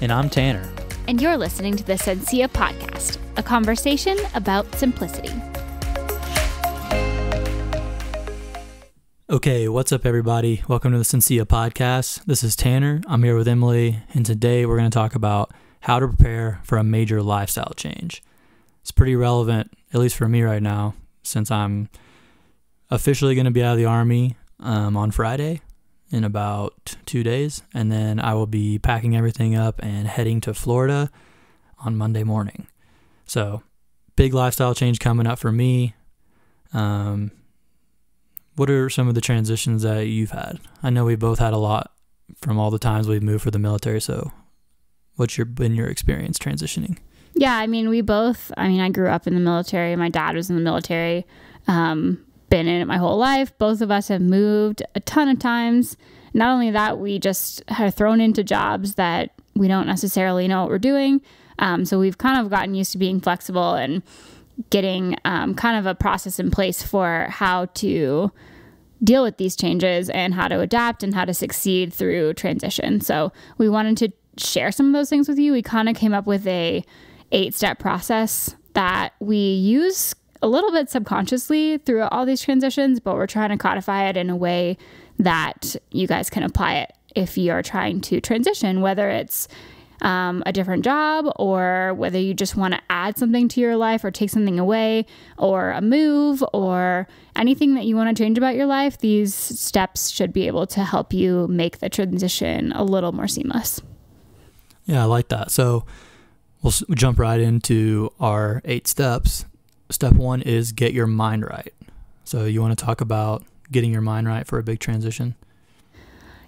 And I'm Tanner. And you're listening to the Sencilla podcast, a conversation about simplicity. Okay, what's up, everybody? Welcome to the Sencilla podcast. This is Tanner. I'm here with Emily, and today we're going to talk about how to prepare for a major lifestyle change. It's pretty relevant, at least for me right now, since I'm officially going to be out of the Army on Friday in about 2 days, and then I will be packing everything up and heading to Florida on Monday morning. So, big lifestyle change coming up for me. What are some of the transitions that you've had? I know we both had a lot from all the times we've moved for the military, so what's been your experience transitioning? Yeah, I grew up in the military. My dad was in the military. Been in it my whole life. Both of us have moved a ton of times. Not only that, we just are thrown into jobs that we don't necessarily know what we're doing. So we've kind of gotten used to being flexible and getting kind of a process in place for how to deal with these changes and how to adapt and how to succeed through transition. So we wanted to share some of those things with you. We kind of came up with a 8-step process that we use a little bit subconsciously through all these transitions, but we're trying to codify it in a way that you guys can apply it if you're trying to transition, whether it's a different job or whether you just want to add something to your life or take something away or a move or anything that you want to change about your life. These steps should be able to help you make the transition a little more seamless. Yeah, I like that. So we'll jump right into our 8 steps. Step 1 is get your mind right. So you want to talk about getting your mind right for a big transition?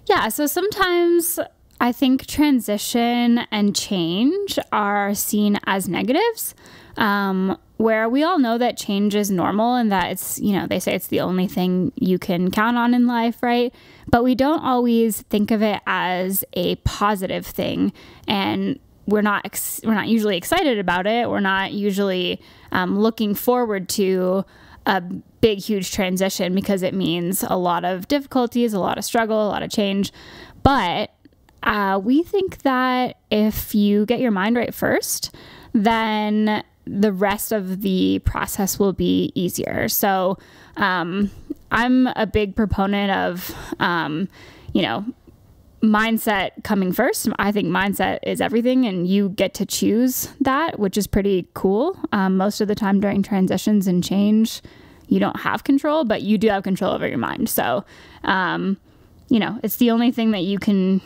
Yeah, so sometimes I think transition and change are seen as negatives, where we all know that change is normal and that it's, they say it's the only thing you can count on in life, right? But we don't always think of it as a positive thing, and we're not usually excited about it. We're not usually looking forward to a big, huge transition because it means a lot of difficulties, a lot of struggle, a lot of change. But we think that if you get your mind right first, then the rest of the process will be easier. So I'm a big proponent of, mindset coming first. I think mindset is everything, and you get to choose that, which is pretty cool. Most of the time during transitions and change, you don't have control, but you do have control over your mind. So, it's the only thing that you can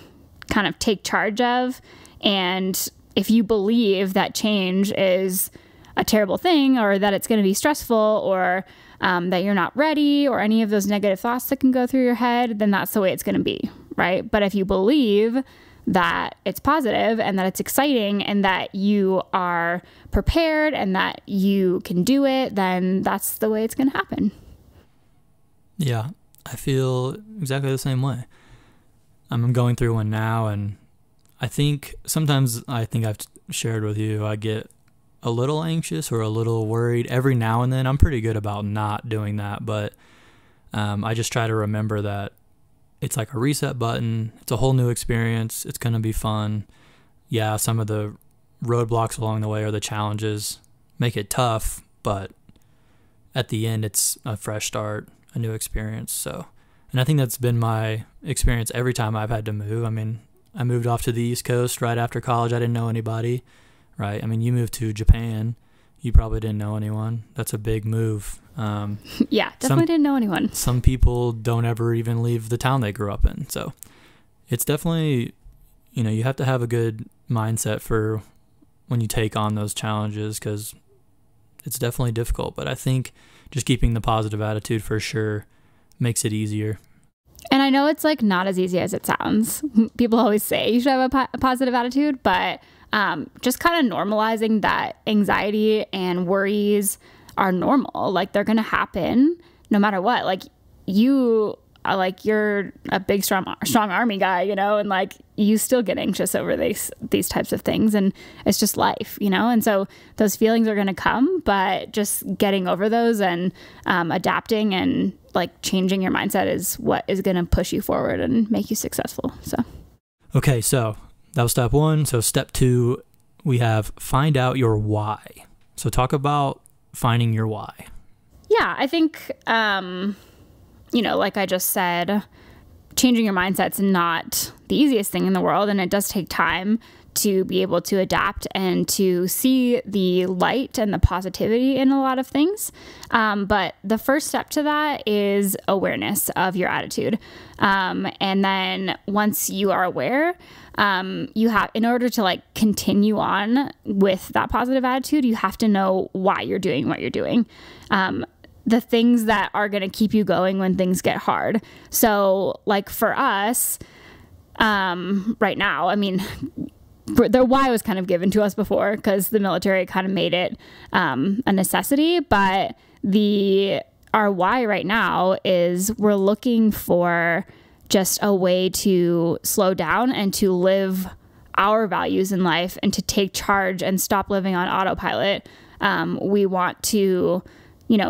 kind of take charge of. And if you believe that change is a terrible thing, or that it's going to be stressful, or that you're not ready, or any of those negative thoughts that can go through your head, then that's the way it's going to be, right? But if you believe that it's positive and that it's exciting and that you are prepared and that you can do it, then that's the way it's going to happen. Yeah, I feel exactly the same way. I'm going through one now, and I think I've shared with you, I get a little anxious or a little worried every now and then. I'm pretty good about not doing that, but I just try to remember that it's like a reset button. It's a whole new experience. It's going to be fun. Yeah, some of the roadblocks along the way or the challenges make it tough, but at the end, it's a fresh start, a new experience. So, and I think that's been my experience every time I've had to move. I mean, I moved off to the East Coast right after college. I didn't know anybody, right? I mean, you moved to Japan. You probably didn't know anyone. That's a big move. Yeah, definitely didn't know anyone. Some people don't ever even leave the town they grew up in. So it's definitely, you have to have a good mindset for when you take on those challenges, because it's definitely difficult. But I think just keeping the positive attitude for sure makes it easier. And I know it's like not as easy as it sounds. People always say you should have a positive attitude, but just kind of normalizing that anxiety and worries are normal. Like, they're going to happen no matter what. Like, you're a big, strong Army guy, and like, you still get anxious over these types of things, and it's just life, and so those feelings are going to come, but just getting over those and adapting and like changing your mindset is what is going to push you forward and make you successful. So, okay. So that was step one. So step two, we have find out your why. So talk about finding your why. Yeah, I think, like I just said, changing your mindset's not the easiest thing in the world, and it does take time to be able to adapt and to see the light and the positivity in a lot of things. But the first step to that is awareness of your attitude. And then once you are aware, you have, in order to like continue on with that positive attitude, you have to know why you're doing what you're doing. The things that are going to keep you going when things get hard. So like for us, right now, I mean, the why was kind of given to us before because the military kind of made it a necessity, but our why right now is we're looking for just a way to slow down and to live our values in life and to take charge and stop living on autopilot. We want to,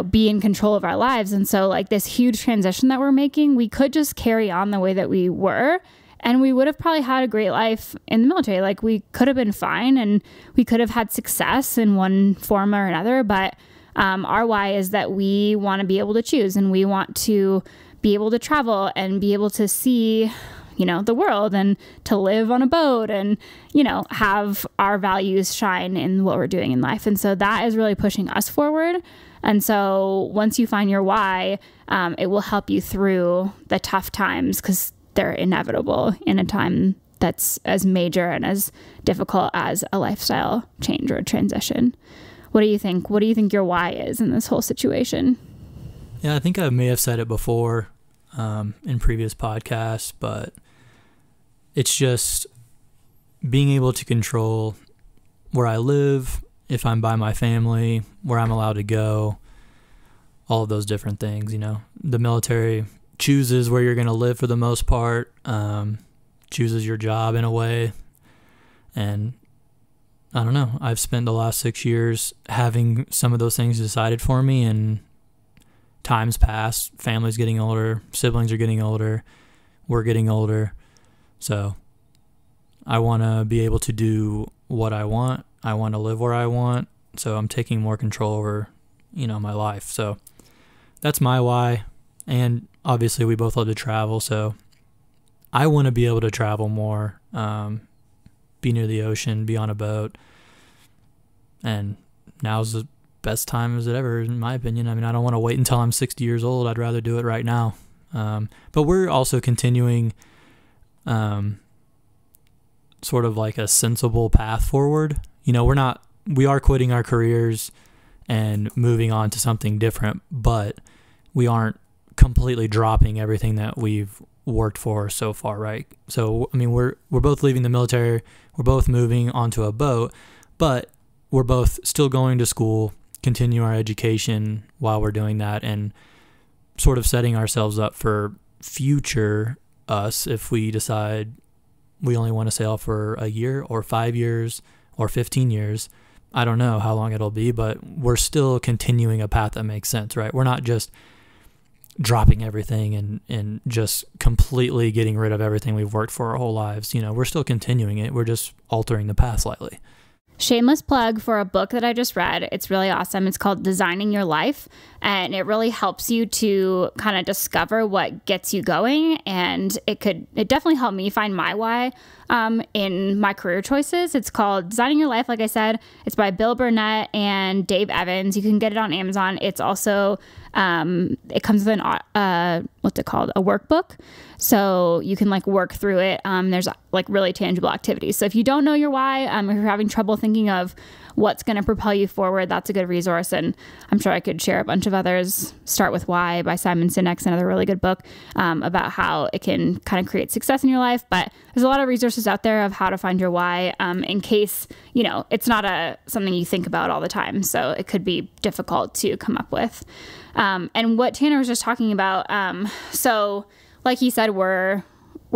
be in control of our lives. And so like this huge transition that we're making, we could just carry on the way that we were, and we would have probably had a great life in the military. Like we could have been fine and we could have had success in one form or another. But our why is that we want to be able to choose, and we want to be able to travel and be able to see, the world, and to live on a boat and, have our values shine in what we're doing in life. And so that is really pushing us forward. And so once you find your why, it will help you through the tough times because they're inevitable in a time that's as major and as difficult as a lifestyle change or a transition. What do you think? What do you think your why is in this whole situation? Yeah, I think I may have said it before in previous podcasts, but it's just being able to control where I live, if I'm by my family, where I'm allowed to go, all of those different things. The military chooses where you're going to live for the most part, chooses your job in a way. And I don't know, I've spent the last 6 years having some of those things decided for me, and times pass, family's getting older, siblings are getting older, we're getting older. So I want to be able to do what I want. I want to live where I want. So I'm taking more control over, my life. So that's my why. And obviously we both love to travel. So I want to be able to travel more, be near the ocean, be on a boat. And now's the best time as it ever, in my opinion. I mean, I don't want to wait until I'm 60 years old. I'd rather do it right now. But we're also continuing sort of like a sensible path forward. We are quitting our careers and moving on to something different, but we aren't completely dropping everything that we've worked for so far, right? So, I mean, we're both leaving the military, we're both moving onto a boat, but we're both still going to school, continue our education while we're doing that, and sort of setting ourselves up for future us if we decide we only want to sail for a year or 5 years or 15 years. I don't know how long it'll be, but we're still continuing a path that makes sense, right? We're not just dropping everything and just completely getting rid of everything we've worked for our whole lives. We're still continuing it. We're just altering the path slightly. Shameless plug for a book that I just read. It's really awesome. It's called Designing Your Life, and it really helps you to kind of discover what gets you going. And it definitely helped me find my why in my career choices. It's called Designing Your Life. Like I said, it's by Bill Burnett and Dave Evans. You can get it on Amazon. It's also it comes with what's it called? A workbook. So you can work through it. There's really tangible activities. So if you don't know your why, if you're having trouble thinking of what's going to propel you forward, that's a good resource. And I'm sure I could share a bunch of others. Start with Why by Simon Sinek, another really good book about how it can kind of create success in your life. But there's a lot of resources out there of how to find your why in case, it's not something you think about all the time. So it could be difficult to come up with. And what Tanner was just talking about, so like he said, we're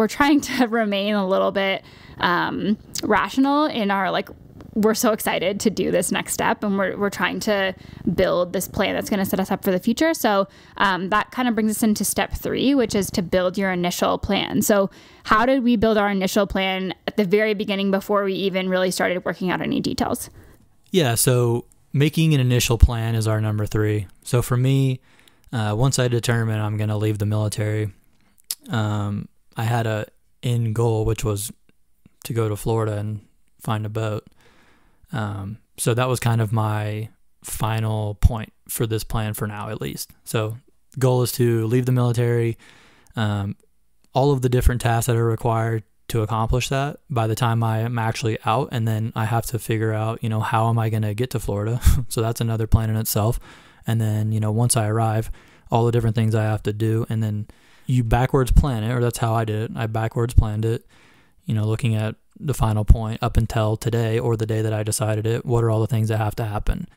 trying to remain a little bit rational in our we're so excited to do this next step, and we're trying to build this plan that's going to set us up for the future. So that kind of brings us into step 3, which is to build your initial plan. So how did we build our initial plan at the very beginning before we even really started working out any details? Yeah, so making an initial plan is our number 3. So for me, once I determine I'm going to leave the military, I had a end goal, which was to go to Florida and find a boat. So that was kind of my final point for this plan for now, at least. So the goal is to leave the military, all of the different tasks that are required to accomplish that by the time I am actually out. And then I have to figure out, how am I going to get to Florida? So that's another plan in itself. And then, once I arrive, all the different things I have to do. And then you backwards plan it, or that's how I did it. I backwards planned it, looking at the final point up until today or the day that I decided it. What are all the things that have to happen?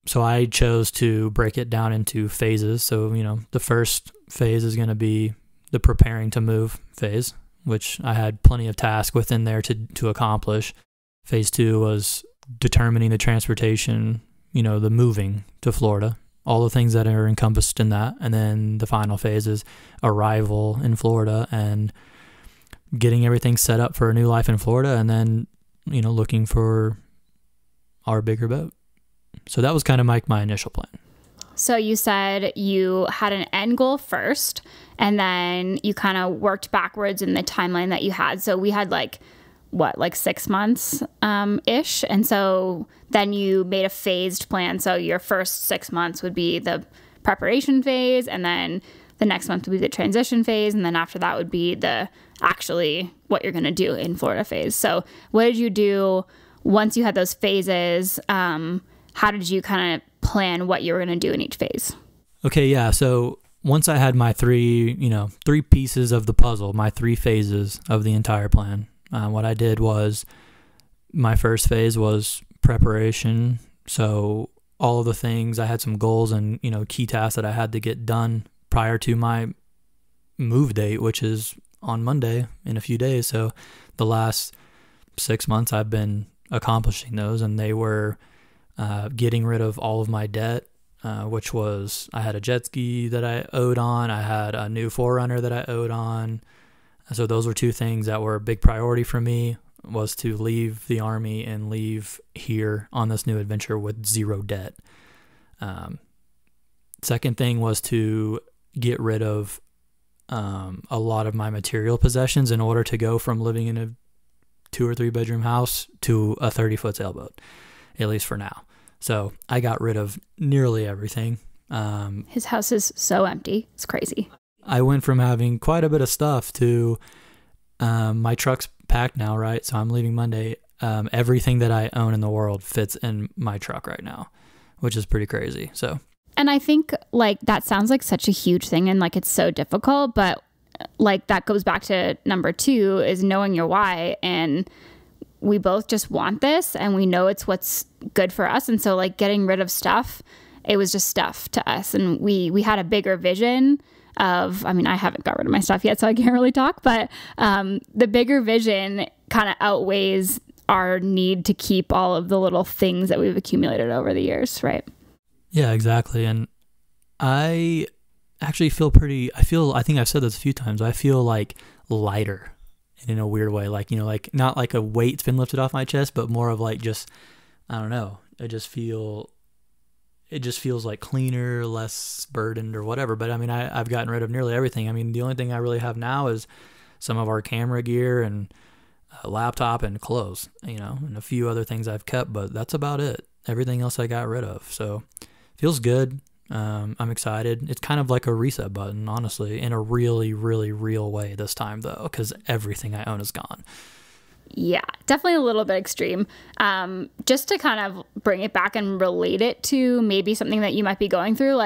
So I chose to break it down into phases. So, the first phase is going to be the preparing to move phase, which I had plenty of tasks within there to accomplish. Phase 2 was determining the transportation, the moving to Florida, all the things that are encompassed in that. And then the final phase is arrival in Florida and getting everything set up for a new life in Florida, and then, looking for our bigger boat. So that was kind of my initial plan. So you said you had an end goal first, and then you kind of worked backwards in the timeline that you had. So we had like 6 months ish. And so then you made a phased plan. So your first 6 months would be the preparation phase, and then the next month would be the transition phase, and then after that would be the actually what you're going to do in Florida phase. So what did you do once you had those phases? How did you kind of plan what you were going to do in each phase? Okay, yeah. So once I had my three pieces of the puzzle, my 3 phases of the entire plan, what I did was my first phase was preparation. So all of the things, I had some goals and, key tasks that I had to get done prior to my move date, which is on Monday in a few days. So the last 6 months I've been accomplishing those, and they were getting rid of all of my debt, which was I had a jet ski that I owed on. I had a new 4Runner that I owed on. So those were 2 things that were a big priority for me, was to leave the Army and leave here on this new adventure with 0 debt. Second thing was to get rid of a lot of my material possessions in order to go from living in a 2 or 3 bedroom house to a 30-foot sailboat, at least for now. So I got rid of nearly everything. His house is so empty. It's crazy. I went from having quite a bit of stuff to my truck's packed now, right? So I'm leaving Monday. Everything that I own in the world fits in my truck right now, which is pretty crazy. So. And I think that sounds like such a huge thing, and it's so difficult, but that goes back to number 2 is knowing your why. And we both just want this, and we know it's what's good for us. And so getting rid of stuff, it was just stuff to us. And we had a bigger vision of, I haven't got rid of my stuff yet, so I can't really talk, but the bigger vision kind of outweighs our need to keep all of the little things that we've accumulated over the years, right? Yeah, exactly. And I actually I think I've said this a few times, I feel lighter in a weird way, not like a weight's been lifted off my chest, but more of just, I don't know. It just feels cleaner, less burdened or whatever. But I've gotten rid of nearly everything. The only thing I really have now is some of our camera gear and a laptop and clothes, and a few other things I've kept, but that's about it. Everything else I got rid of. So feels good. I'm excited. It's kind of like a reset button, honestly, in a really, really real way this time, though, because everything I own is gone. Yeah, definitely a little bit extreme. Just to kind of bring it back and relate it to maybe something that you might be going through,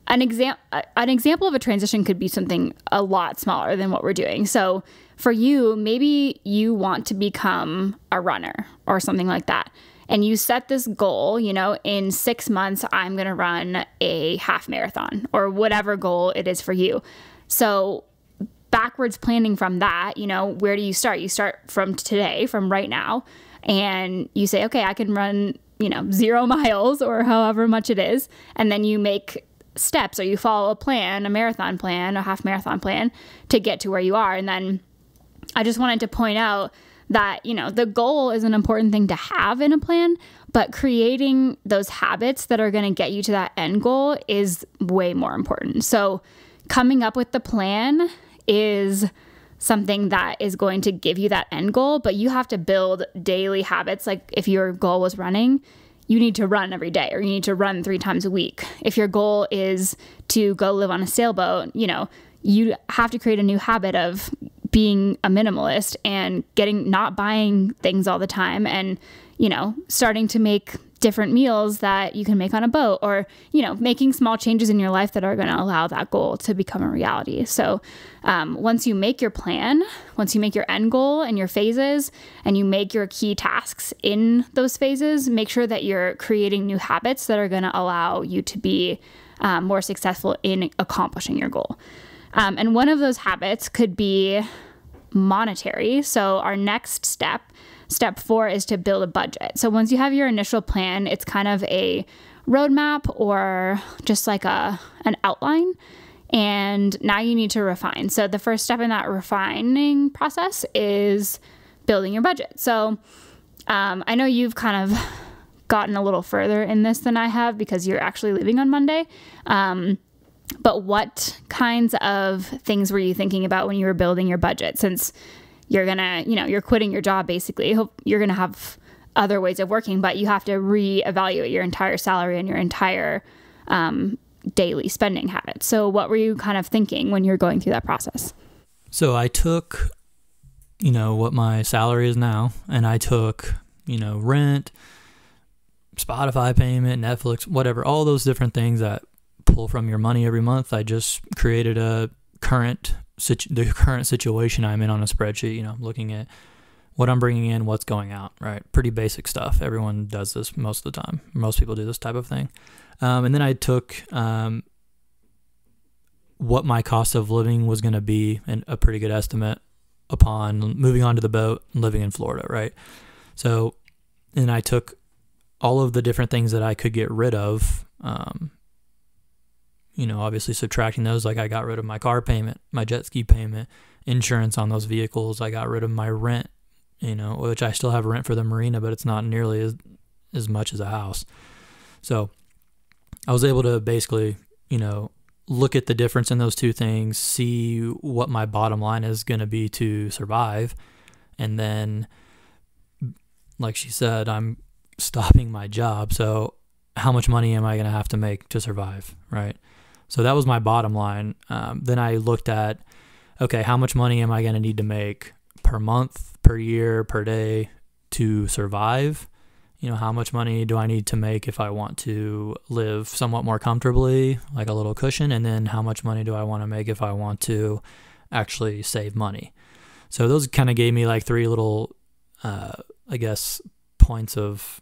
an example of a transition could be something a lot smaller than what we're doing. So for you, maybe you want to become a runner or something like that. And you set this goal, in 6 months, I'm going to run a half marathon or whatever goal it is for you. So backwards planning from that, where do you start? You start from today, from right now. and you say, okay, I can run, 0 miles or however much it is. And then you make steps, or you follow a plan, a marathon plan, a half marathon plan to get to where you are. And then I just wanted to point out that, the goal is an important thing to have in a plan, but creating those habits that are going to get you to that end goal is way more important. So coming up with the plan is something that is going to give you that end goal, but you have to build daily habits. Like if your goal was running, you need to run every day, or you need to run 3 times a week. If your goal is to go live on a sailboat, you have to create a new habit of being a minimalist and not buying things all the time, and, starting to make different meals that you can make on a boat, or, making small changes in your life that are going to allow that goal to become a reality. So once you make your plan, once you make your end goal and your phases, and you make your key tasks in those phases, make sure that you're creating new habits that are going to allow you to be more successful in accomplishing your goal. And one of those habits could be monetary. So our next step 4, is to build a budget. So once you have your initial plan, it's kind of a roadmap or just like an outline. And now you need to refine. So the first step in that refining process is building your budget. So I know you've kind of gotten a little further in this than I have, because you're actually leaving on Monday. But what kinds of things were you thinking about when you were building your budget? Since you're you're quitting your job, basically. You're going to have other ways of working, but you have to reevaluate your entire salary and your entire daily spending habits. So what were you kind of thinking when you're going through that process? So I took, what my salary is now, and I took, rent, Spotify payment, Netflix, whatever, all those different things that pull from your money every month. I just created the current situation I'm in on a spreadsheet, looking at what I'm bringing in, what's going out, right? Pretty basic stuff. Everyone does this most of the time. Most people do this type of thing. And then I took what my cost of living was going to be, and a pretty good estimate upon moving onto the boat and living in Florida, right? So, and I took all of the different things that I could get rid of, obviously subtracting those. Like I got rid of my car payment, my jet ski payment, insurance on those vehicles. I got rid of my rent, which I still have rent for the marina, but it's not nearly as much as a house. So I was able to basically, look at the difference in those two things, see what my bottom line is going to be to survive. And then, like she said, I'm stopping my job. So how much money am I going to have to make to survive, right? So that was my bottom line. Then I looked at, okay, how much money am I going to need to make per month, per year, per day to survive? How much money do I need to make if I want to live somewhat more comfortably, like a little cushion? And then how much money do I want to make if I want to actually save money? So those kind of gave me like 3 little, points of,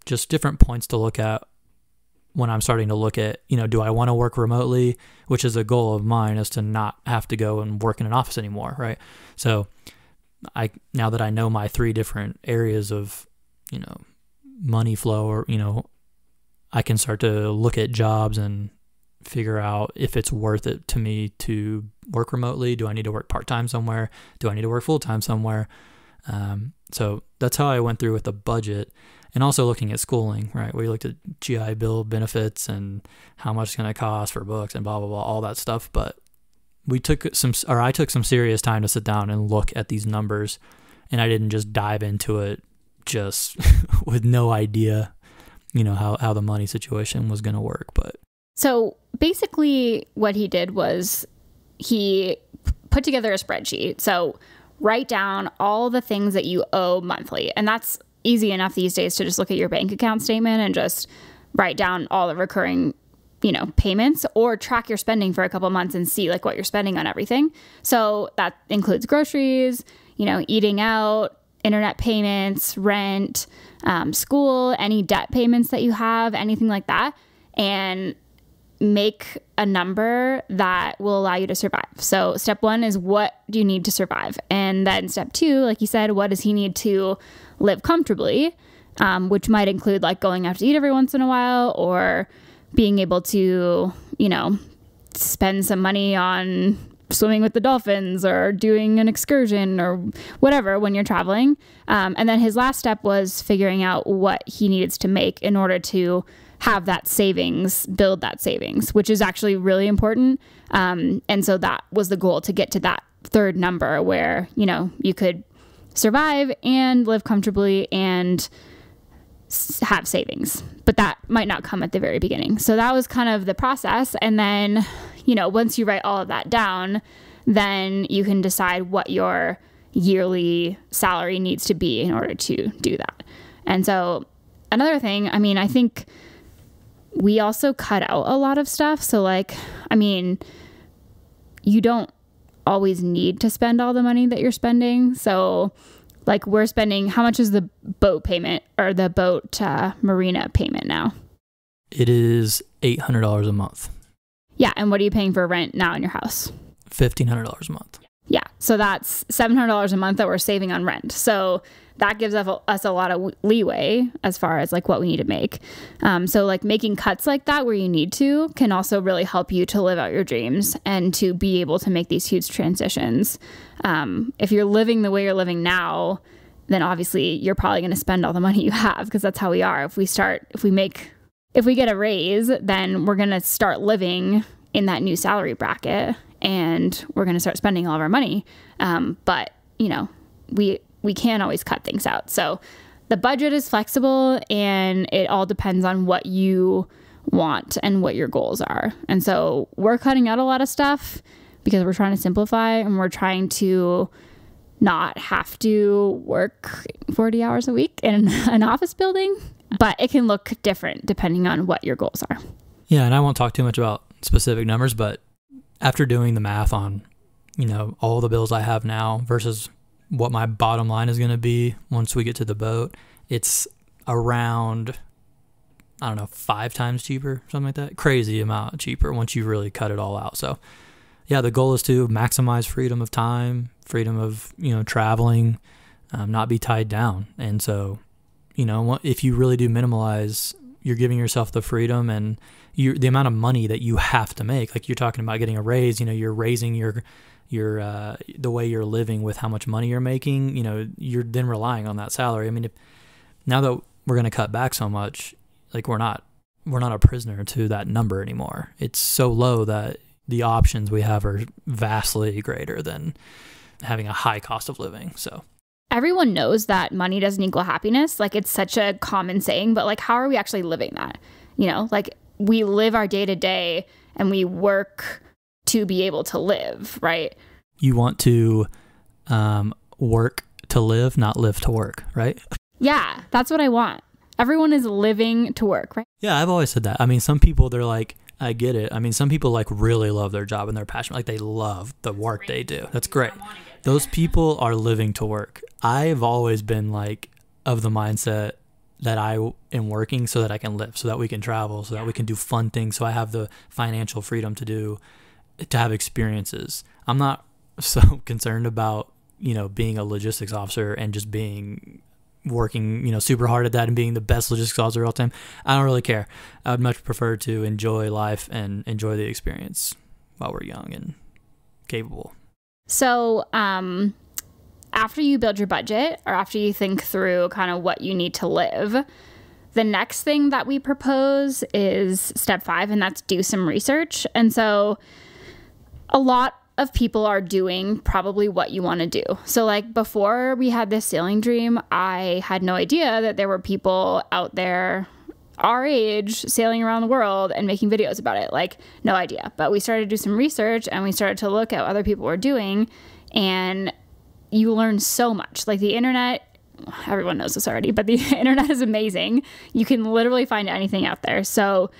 just different points to look at when I'm starting to look at, do I want to work remotely, which is a goal of mine, is to not have to go and work in an office anymore, right? So now that I know my 3 different areas of, money flow, or, I can start to look at jobs and figure out if it's worth it to me to work remotely. Do I need to work part-time somewhere? Do I need to work full-time somewhere? So that's how I went through with the budget. And also looking at schooling, right? We looked at GI Bill benefits and how much it's going to cost for books and blah, blah, blah, all that stuff. But I took some serious time to sit down and look at these numbers, and I didn't just dive into it just with no idea, how the money situation was going to work. But so basically what he did was he put together a spreadsheet. So write down all the things that you owe monthly. And that's easy enough these days to just look at your bank account statement and just write down all the recurring, payments, or track your spending for a couple months and see like what you're spending on everything. So that includes groceries, eating out, internet payments, rent, school, any debt payments that you have, anything like that. And make a number that will allow you to survive. So step 1 is, what do you need to survive? And then step 2, like you said, what does he need to live comfortably? Which might include like going out to eat every once in a while, or being able to, spend some money on swimming with the dolphins or doing an excursion or whatever when you're traveling. And then his last step was figuring out what he needs to make in order to have that savings, build that savings, which is actually really important. And so that was the goal, to get to that third number where, you could survive and live comfortably and have savings, but that might not come at the very beginning. So that was kind of the process. And then, once you write all of that down, then you can decide what your yearly salary needs to be in order to do that. And so another thing, I think we also cut out a lot of stuff. So you don't always need to spend all the money that you're spending. So we're spending, how much is the boat payment or the boat marina payment now? It is $800 a month. Yeah. And what are you paying for rent now in your house? $1,500 a month. Yeah. So that's $700 a month that we're saving on rent. So that gives us a lot of leeway as far as what we need to make. So making cuts like that where you need to can also really help you to live out your dreams and to be able to make these huge transitions. If you're living the way you're living now, then obviously you're probably going to spend all the money you have, because that's how we are. If we get a raise, then we're going to start living in that new salary bracket, and we're going to start spending all of our money. But we can't always cut things out. So the budget is flexible, and it all depends on what you want and what your goals are. And so we're cutting out a lot of stuff because we're trying to simplify, and we're trying to not have to work 40 hours a week in an office building, but it can look different depending on what your goals are. Yeah. And I won't talk too much about specific numbers, but after doing the math on, all the bills I have now versus what my bottom line is going to be once we get to the boat, it's around, 5 times cheaper, something like that. Crazy amount cheaper once you really cut it all out. So yeah, the goal is to maximize freedom of time, freedom of, traveling, not be tied down. And so, if you really do minimalize, you're giving yourself the freedom and the amount of money that you have to make. Like you're talking about getting a raise, you're raising your the way you're living with how much money you're making, you're then relying on that salary. Now that we're going to cut back so much, we're not a prisoner to that number anymore. It's so low that the options we have are vastly greater than having a high cost of living. So everyone knows that money doesn't equal happiness. It's such a common saying, but how are we actually living that? We live our day to day, and we work to be able to live, right? You want to work to live, not live to work, right? Yeah, that's what I want. Everyone is living to work, right? Yeah, I've always said that. Some people, they're like, I get it. Some people really love their job and they're passionate. They love the work they do. That's great. Those people are living to work. I've always been of the mindset that I am working so that I can live, so that we can travel, so that we can do fun things, so I have the financial freedom to have experiences. I'm not so concerned about, being a logistics officer and just working, super hard at that and being the best logistics officer all the time. I don't really care. I would much prefer to enjoy life and enjoy the experience while we're young and capable. So, after you build your budget, or after you think through kind of what you need to live, the next thing that we propose is step 5, and that's do some research. And so a lot of people are doing probably what you want to do. So before we had this sailing dream, I had no idea that there were people out there our age sailing around the world and making videos about it. No idea. But we started to do some research, and we started to look at what other people were doing, and you learn so much. The internet, everyone knows this already, but the internet is amazing. You can literally find anything out there. So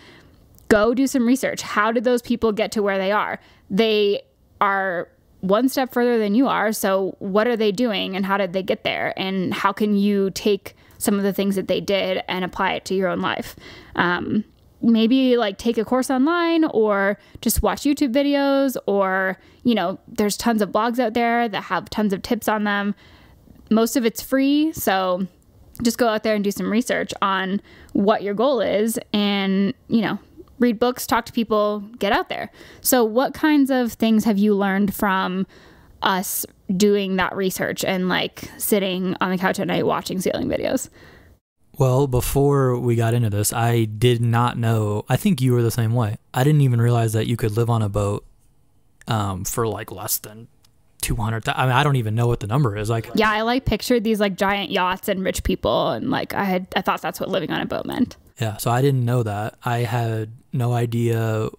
go do some research. How did those people get to where they are? They are one step further than you are. So what are they doing, and how did they get there? And how can you take some of the things that they did and apply it to your own life? maybe like take a course online or just watch YouTube videos, or, there's tons of blogs out there that have tons of tips on them. Most of it's free. So just go out there and do some research on what your goal is and, read books, talk to people, get out there. So what kinds of things have you learned from us doing that research and like sitting on the couch at night watching sailing videos? Well, before we got into this, I did not know. I think you were the same way. I didn't even realize that you could live on a boat for like less than 200. I mean, I don't even know what the number is. Like, yeah, I like pictured these like giant yachts and rich people, and like I thought that's what living on a boat meant. Yeah, so I didn't know that. I had no idea,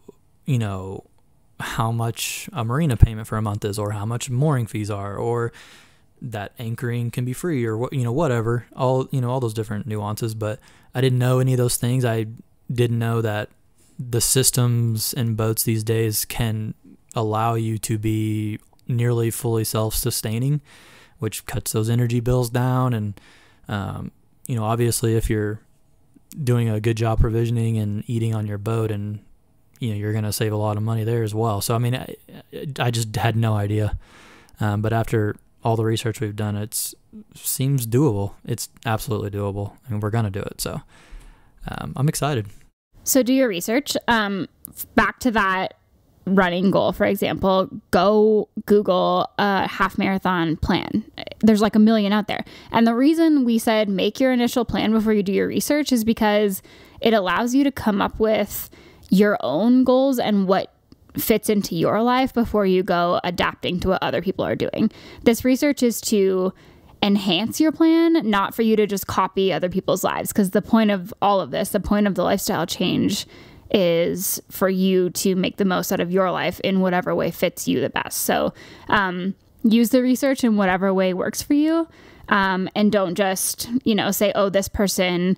how much a marina payment for a month is, or how much mooring fees are, or that anchoring can be free, or what, whatever, all those different nuances. But I didn't know any of those things. I didn't know that the systems in boats these days can allow you to be nearly fully self-sustaining, which cuts those energy bills down. And obviously if you're doing a good job provisioning and eating on your boat, and you're going to save a lot of money there as well. So I mean, I just had no idea, but after all the research we've done, it seems doable. It's absolutely doable, and we're going to do it. So I'm excited. So do your research. Back to that running goal, for example, go Google a half marathon plan. There's like a million out there. And the reason we said make your initial plan before you do your research is because it allows you to come up with your own goals and what fits into your life before you go adapting to what other people are doing. This research is to enhance your plan, not for you to just copy other people's lives. Because the point of all of this, the point of the lifestyle change, is for you to make the most out of your life in whatever way fits you the best. So use the research in whatever way works for you, and don't just, say, oh, this person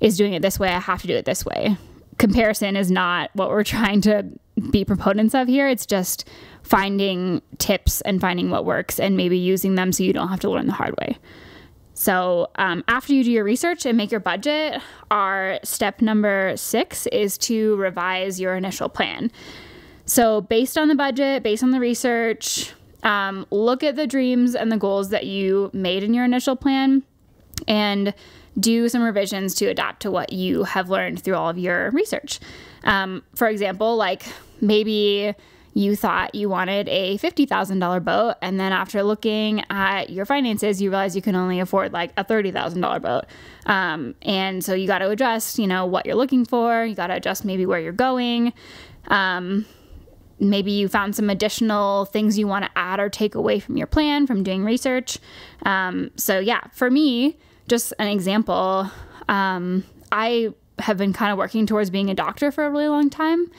is doing it this way, I have to do it this way. Comparison is not what we're trying to be proponents of here. It's just finding tips and finding what works and maybe using them so you don't have to learn the hard way. So after you do your research and make your budget, our step number 6 is to revise your initial plan. So based on the budget, based on the research, look at the dreams and the goals that you made in your initial plan and do some revisions to adapt to what you have learned through all of your research. For example, like maybe you thought you wanted a $50,000 boat, and then after looking at your finances, you realize you can only afford like a $30,000 boat. And so you got to adjust, what you're looking for. You got to adjust maybe where you're going. Maybe you found some additional things you want to add or take away from your plan from doing research. So yeah, for me, just an example, I have been kind of working towards being a doctor for a really long time.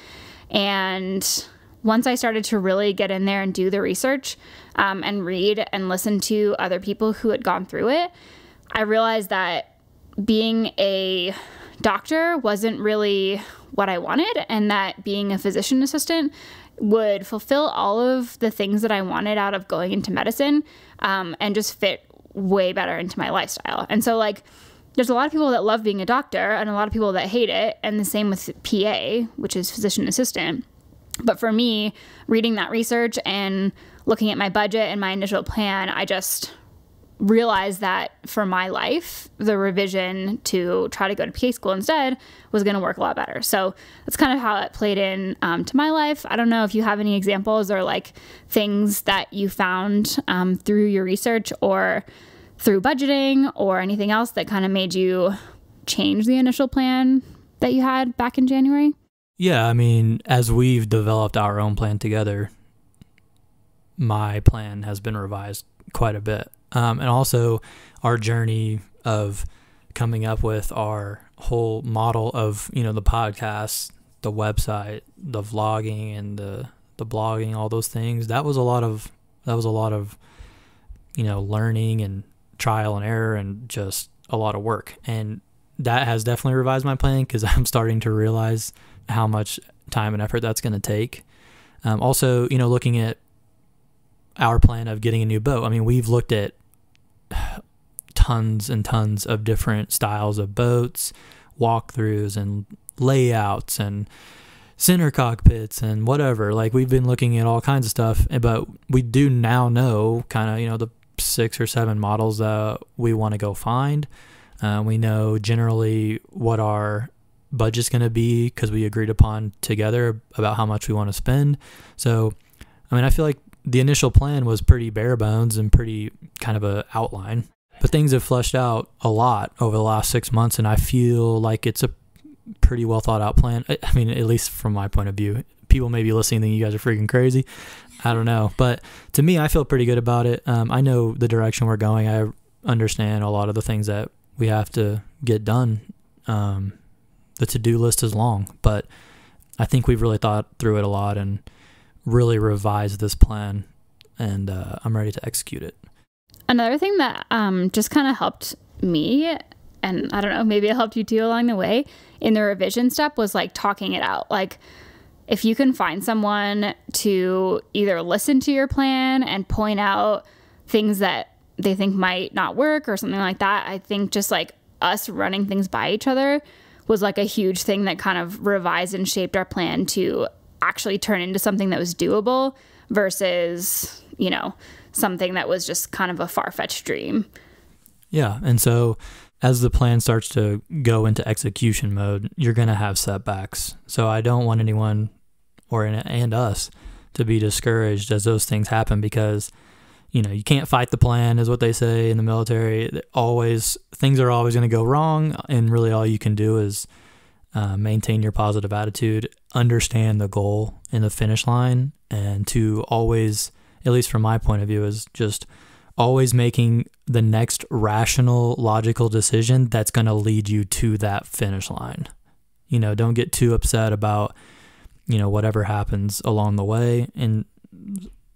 And once I started to really get in there and do the research and read and listen to other people who had gone through it, I realized that being a doctor wasn't really what I wanted, and that being a physician assistant would fulfill all of the things that I wanted out of going into medicine, and just fit way better into my lifestyle. And so like, there's a lot of people that love being a doctor and a lot of people that hate it. And the same with PA, which is physician assistant. But for me, reading that research and looking at my budget and my initial plan, I just realized that for my life, the revision to try to go to PA school instead was going to work a lot better. So that's kind of how it played in to my life. I don't know if you have any examples or like things that you found through your research or through budgeting or anything else that kind of made you change the initial plan that you had back in January. Yeah, I mean, as we've developed our own plan together, my plan has been revised quite a bit. And also our journey of coming up with our whole model of, the podcast, the website, the vlogging and the blogging, all those things. That was a lot of, learning and trial and error and just a lot of work. And that has definitely revised my plan because I'm starting to realize how much time and effort that's going to take. Also, looking at our plan of getting a new boat. I mean, we've looked at tons and tons of different styles of boats, walkthroughs, and layouts and center cockpits and whatever. Like, we've been looking at all kinds of stuff, but we do now know kind of, you know, the 6 or 7 models that we want to go find. We know generally what our budget's going to be because we agreed upon together about how much we want to spend. So, I mean, I feel like the initial plan was pretty bare bones and pretty kind of a outline, but things have fleshed out a lot over the last 6 months, and I feel like it's a pretty well thought out plan. I mean, at least from my point of view. People may be listening thinking you guys are freaking crazy. I don't know. But to me, I feel pretty good about it. I know the direction we're going. I understand a lot of the things that we have to get done. The to-do list is long, but I think we've really thought through it a lot and really revised this plan, and I'm ready to execute it. Another thing that just kind of helped me, and I don't know, maybe it helped you too along the way, in the revision step was like talking it out. Like, if you can find someone to either listen to your plan and point out things that they think might not work or something like that, I think just like us running things by each other was like a huge thing that kind of revised and shaped our plan to actually turn into something that was doable versus, you know, something that was just kind of a far-fetched dream. Yeah. And so as the plan starts to go into execution mode, you're going to have setbacks. So I don't want anyone and us to be discouraged as those things happen, because, you know, you can't fight the plan, is what they say in the military. Things are always going to go wrong, and really all you can do is maintain your positive attitude, understand the goal in the finish line, and to always, at least from my point of view, is just always making the next rational, logical decision that's going to lead you to that finish line. You know, don't get too upset about, you know, whatever happens along the way. And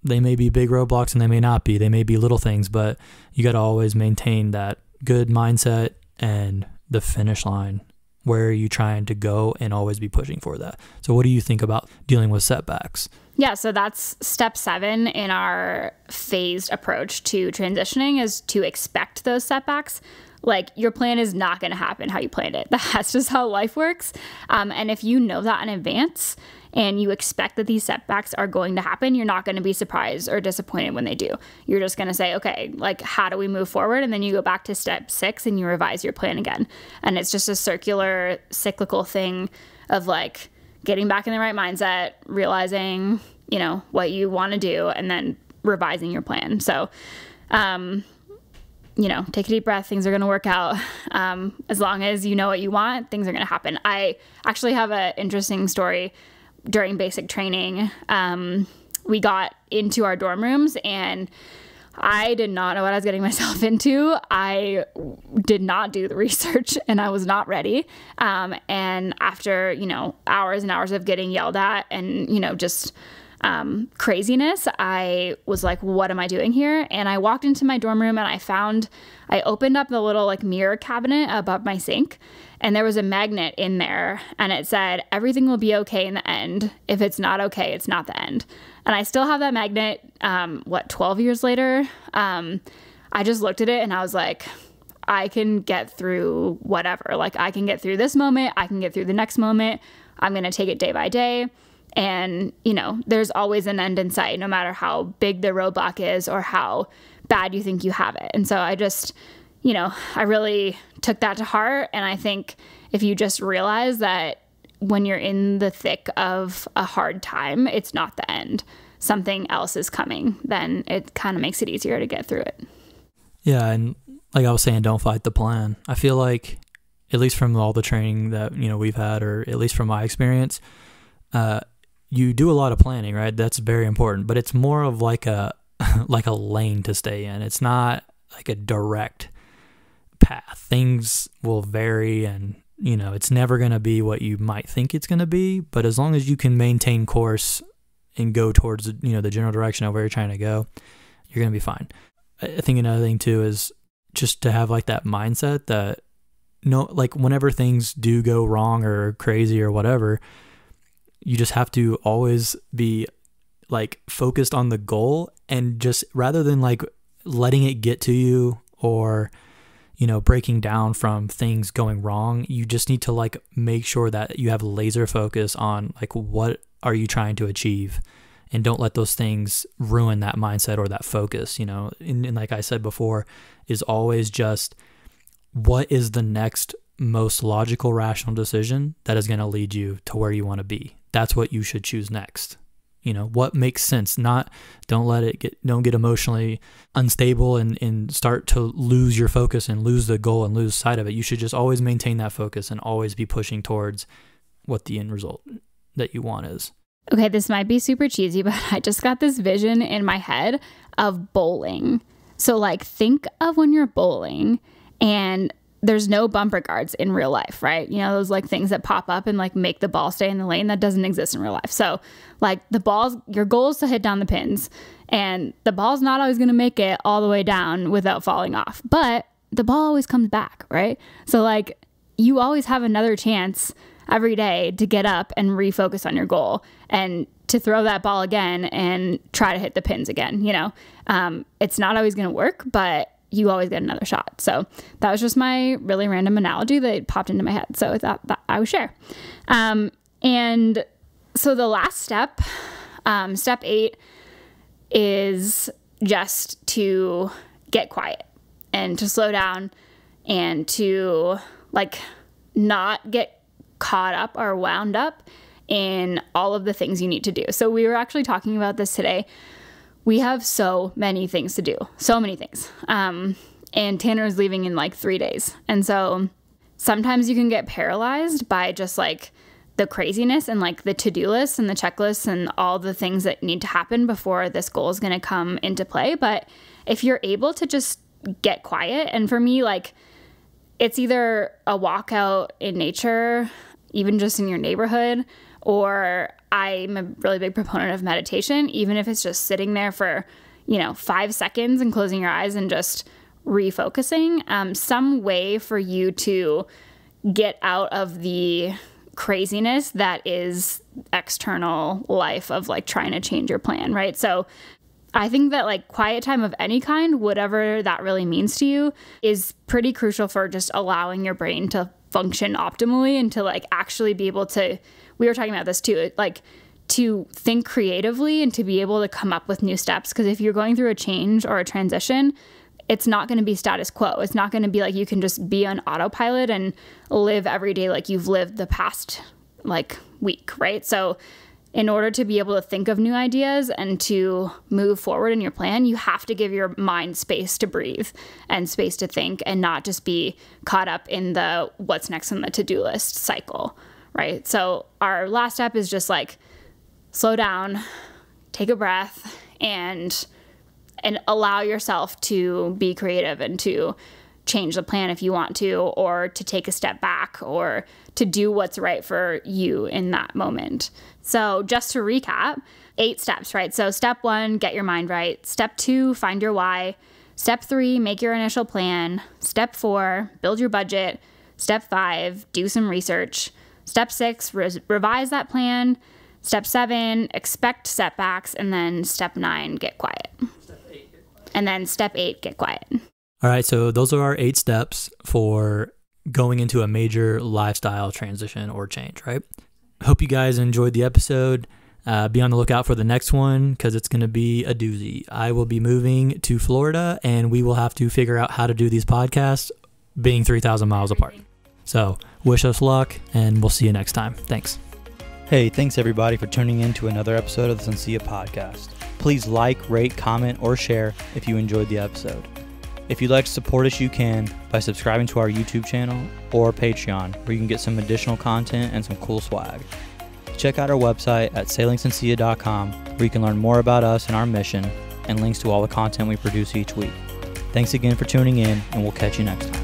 they may be big roadblocks and they may not be. They may be little things, but you got to always maintain that good mindset and the finish line. Where are you trying to go, and always be pushing for that. So what do you think about dealing with setbacks? Yeah, so that's step 7 in our phased approach to transitioning, is to expect those setbacks. Like, your plan is not going to happen how you planned it. That's just how life works. And if you know that in advance and you expect that these setbacks are going to happen, you're not going to be surprised or disappointed when they do. You're just going to say, okay, like, how do we move forward? And then you go back to step 6 and you revise your plan again. And it's just a cyclical thing of like getting back in the right mindset, realizing, you know, what you want to do, and then revising your plan. So, you know, take a deep breath. Things are going to work out. As long as you know what you want, things are going to happen. I actually have an interesting story. During basic training, we got into our dorm rooms, and I did not know what I was getting myself into. I did not do the research, and I was not ready. And after, you know, hours and hours of getting yelled at and, you know, just craziness, I was like, what am I doing here? And I walked into my dorm room, and I opened up the little like mirror cabinet above my sink, and there was a magnet in there, and it said, everything will be okay in the end. If it's not okay, it's not the end. And I still have that magnet, 12 years later? I just looked at it and I was like, I can get through whatever. Like, I can get through this moment. I can get through the next moment. I'm going to take it day by day. And, you know, there's always an end in sight, no matter how big the roadblock is or how bad you think you have it. And so I just, you know, I really took that to heart. And I think if you just realize that when you're in the thick of a hard time, it's not the end, something else is coming, then it kind of makes it easier to get through it. Yeah. And like I was saying, don't fight the plan. I feel like, at least from all the training that, you know, we've had, or at least from my experience, you do a lot of planning, right? That's very important, but it's more of like a lane to stay in. It's not like a direct path. Things will vary, and, you know, it's never going to be what you might think it's going to be, but as long as you can maintain course and go towards, you know, the general direction of where you're trying to go, you're going to be fine. I think another thing too is just to have like that mindset that, no, like, whenever things do go wrong or crazy or whatever, you just have to always be like focused on the goal, and just rather than like letting it get to you, or, breaking down from things going wrong. You just need to like make sure that you have laser focus on like what are you trying to achieve, and don't let those things ruin that mindset or that focus. And like I said before, is always just what is the next most logical, rational decision that is going to lead you to where you want to be. That's what you should choose next. What makes sense. Don't get emotionally unstable and start to lose your focus and lose the goal and lose sight of it. You should just always maintain that focus and always be pushing towards what the end result that you want is. Okay, this might be super cheesy, but I just got this vision in my head of bowling. So like think of when you're bowling and there's no bumper guards in real life, right? Those like things that pop up and like make the ball stay in the lane. That doesn't exist in real life. So like your goal is to hit down the pins, and the ball's not always going to make it all the way down without falling off, but the ball always comes back, right? So like you always have another chance every day to get up and refocus on your goal and to throw that ball again and try to hit the pins again. It's not always going to work, but you always get another shot. So that was just my really random analogy that popped into my head. So I thought that I would share. And so the last step, step 8, is just to get quiet and to slow down and to like not get caught up or wound up in all of the things you need to do. So we were actually talking about this today. We have so many things to do, so many things. And Tanner is leaving in like 3 days. And so sometimes you can get paralyzed by just like the craziness and like the to-do list and the checklist and all the things that need to happen before this goal is going to come into play. But if you're able to just get quiet, and for me, like it's either a walk out in nature, even just in your neighborhood, or I'm a really big proponent of meditation, even if it's just sitting there for, 5 seconds and closing your eyes and just refocusing, some way for you to get out of the craziness that is external life of like trying to change your plan, right? So I think that like quiet time of any kind, whatever that really means to you, is pretty crucial for just allowing your brain to function optimally and to like actually be able to, we were talking about this too, like to think creatively and to be able to come up with new steps. Because if you're going through a change or a transition, it's not going to be status quo. It's not going to be like you can just be on autopilot and live every day like you've lived the past like week, right? So in order to be able to think of new ideas and to move forward in your plan, you have to give your mind space to breathe and space to think and not just be caught up in the what's next on the to-do list cycle, right? So our last step is just like slow down, take a breath, and allow yourself to be creative and to change the plan if you want to, or to take a step back, or to do what's right for you in that moment. So just to recap, 8 steps, right? So step 1, get your mind right. Step 2, find your why. Step 3, make your initial plan. Step 4, build your budget. Step 5, do some research. Step 6, revise that plan. Step 7, expect setbacks. And then step 9, get quiet. And then step 8, get quiet. All right, so those are our 8 steps for going into a major lifestyle transition or change, right? Hope you guys enjoyed the episode. Be on the lookout for the next one because it's going to be a doozy. I will be moving to Florida, and we will have to figure out how to do these podcasts being 3,000 miles apart. So wish us luck, and we'll see you next time. Thanks. Hey, thanks everybody for tuning in to another episode of the Sencilla podcast. Please like, rate, comment, or share if you enjoyed the episode. If you'd like to support us, you can by subscribing to our YouTube channel or Patreon, where you can get some additional content and some cool swag. Check out our website at sailingsencilla.com, where you can learn more about us and our mission, and links to all the content we produce each week. Thanks again for tuning in, and we'll catch you next time.